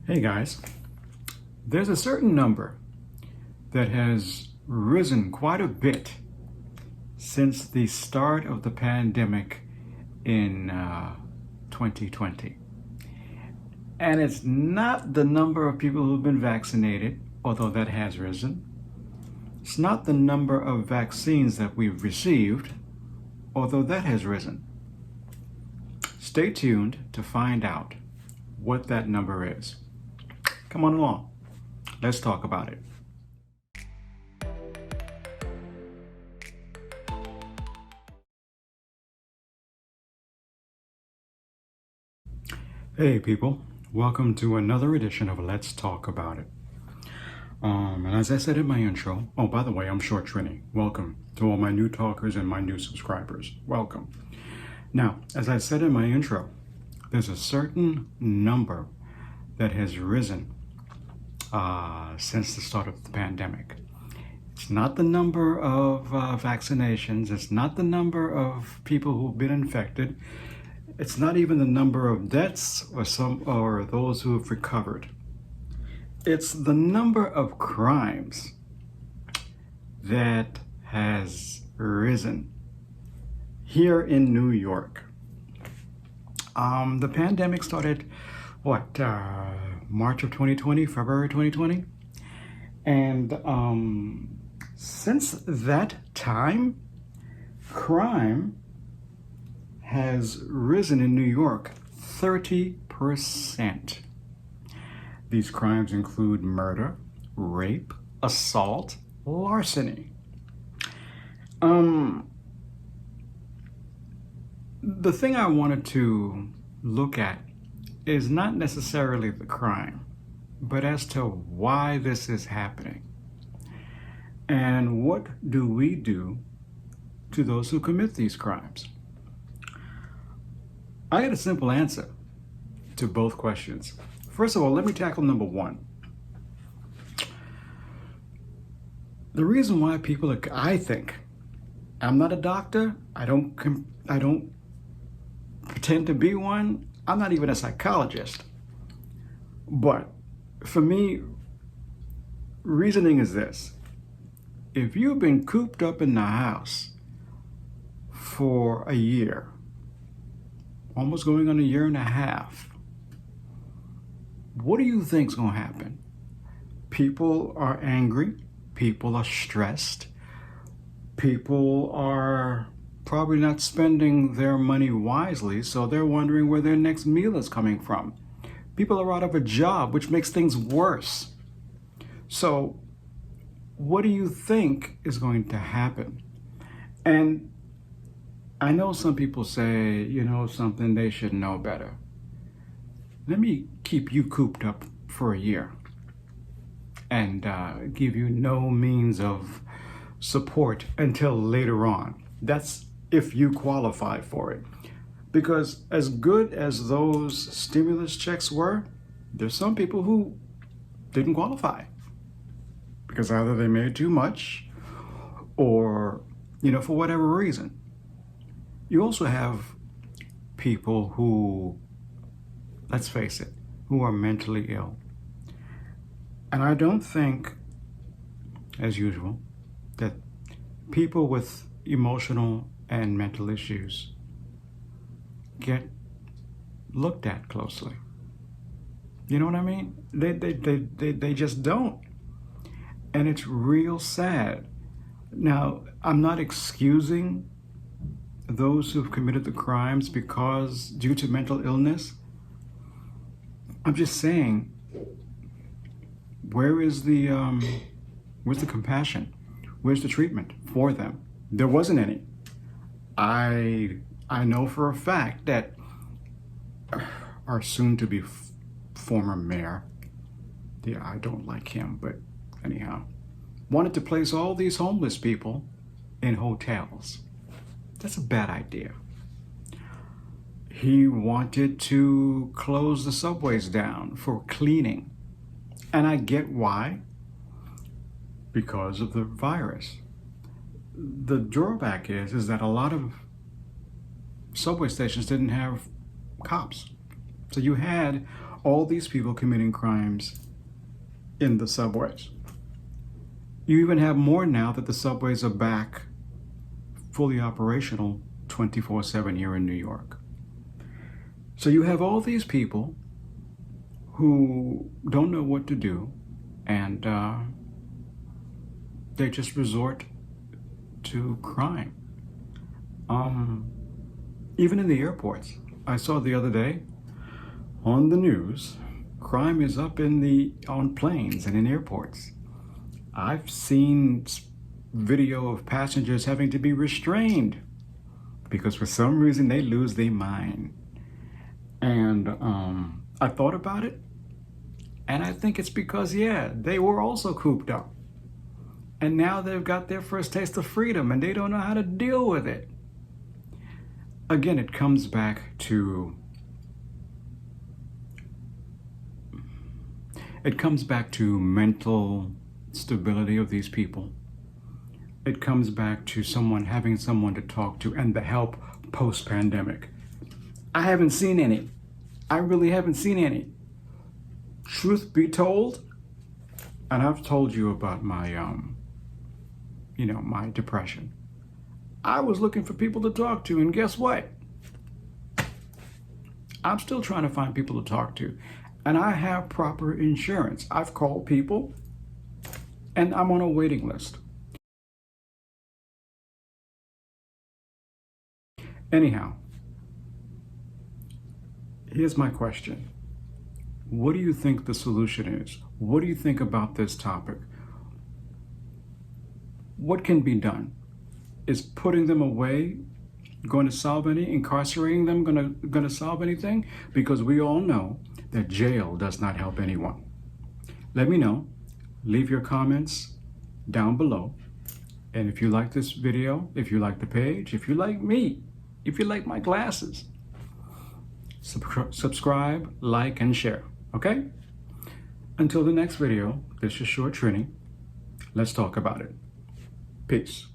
Hey guys, there's a certain number that has risen quite a bit since the start of the pandemic in 2020. And it's not the number of people who've been vaccinated, although that has risen. It's not the number of vaccines that we've received, although that has risen. Stay tuned to find out what that number is. Come on along. Let's talk about it. Hey people, welcome to another edition of Let's Talk About It. And as I said in my intro, oh, by the way, I'm Short Trini. Welcome to all my new talkers and my new subscribers. Welcome. Now, as I said in my intro, there's a certain number that has risen since the start of the pandemic. It's not the number of vaccinations. It's not the number of people who've been infected. It's not even the number of deaths or those who have recovered. It's the number of crimes that has risen here in New York. The pandemic started, March of 2020, February 2020? And since that time, crime has risen in New York 30%. These crimes include murder, rape, assault, larceny. The thing I wanted to look at is not necessarily the crime, but as to why this is happening. And what do we do to those who commit these crimes? I got a simple answer to both questions. First of all, let me tackle number one. The reason why people I think, I'm not a doctor, I don't pretend to be one, I'm not even a psychologist. But for me, reasoning is this. If you've been cooped up in the house for a year, almost going on a year and a half, what do you think's going to happen? People are angry. People are stressed. People are probably not spending their money wisely, so they're wondering where their next meal is coming from. People are out of a job, which makes things worse. So what do you think is going to happen? And I know some people say, something, they should know better. Let me keep you cooped up for a year and give you no means of support until later on. That's if you qualify for it. Because as good as those stimulus checks were, there's some people who didn't qualify because either they made too much or, for whatever reason. You also have people who, let's face it, who are mentally ill. And I don't think, as usual, that people with emotional and mental issues get looked at closely. You know what I mean? They just don't. And it's real sad. Now, I'm not excusing those who've committed the crimes due to mental illness. I'm just saying, where's the compassion? Where's the treatment for them? There wasn't any. I know for a fact that our soon-to-be former mayor, I don't like him, but anyhow, wanted to place all these homeless people in hotels. That's a bad idea. He wanted to close the subways down for cleaning. And I get why. Because of the virus. The drawback is that a lot of subway stations didn't have cops. So you had all these people committing crimes in the subways. You even have more now that the subways are back fully operational 24/7 here in New York. So you have all these people who don't know what to do, and they just resort to crime. Even in the airports. I saw the other day on the news, crime is up on planes and in airports. I've seen video of passengers having to be restrained because for some reason they lose their mind. And I thought about it, and I think it's because, they were also cooped up. And now they've got their first taste of freedom and they don't know how to deal with it. Again, it comes back to mental stability of these people. It comes back to having someone to talk to and the help post-pandemic. I haven't seen any. I really haven't seen any. Truth be told, and I've told you about my my depression. I was looking for people to talk to, and guess what? I'm still trying to find people to talk to, and I have proper insurance. I've called people, and I'm on a waiting list. Anyhow, here's my question. What do you think the solution is? What do you think about this topic? What can be done? Is putting them away going to solve any? Incarcerating them going to solve anything? Because we all know that jail does not help anyone. Let me know. Leave your comments down below. And if you like this video, if you like the page, if you like me, if you like my glasses, subscribe, like, and share. Okay? Until the next video, this is Short Trini. Let's talk about it. Peace.